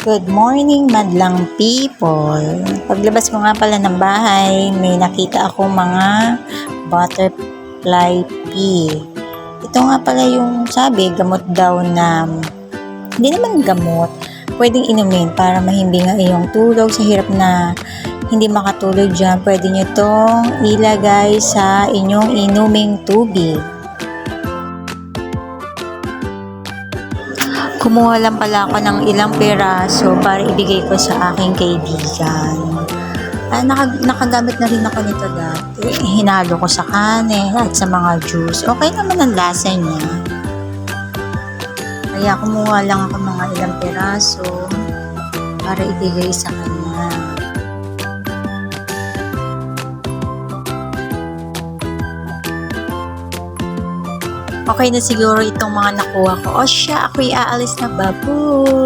Good morning, madlang people. Paglabas ko nga pala ng bahay, may nakita akong mga butterfly pea. Ito nga pala yung sabi, gamot daw na, hindi naman gamot, pwedeng inumin para mahimbing ang iyong tulog sa hirap na hindi makatulog dyan. Pwede nyo itong ilagay sa inyong inuming tubig. Kumuha lang pala ako ng ilang peraso para ibigay ko sa aking kaibigan. Nakagamit na rin ako nito dati. Hinalo ko sa kanin at sa mga juice. Okay naman ang lasa niya. Kaya kumuha lang ako mga ilang peraso para ibigay sa kanya. Okay na siguro itong mga nakuha ko. O siya, ako'y aalis na, babu.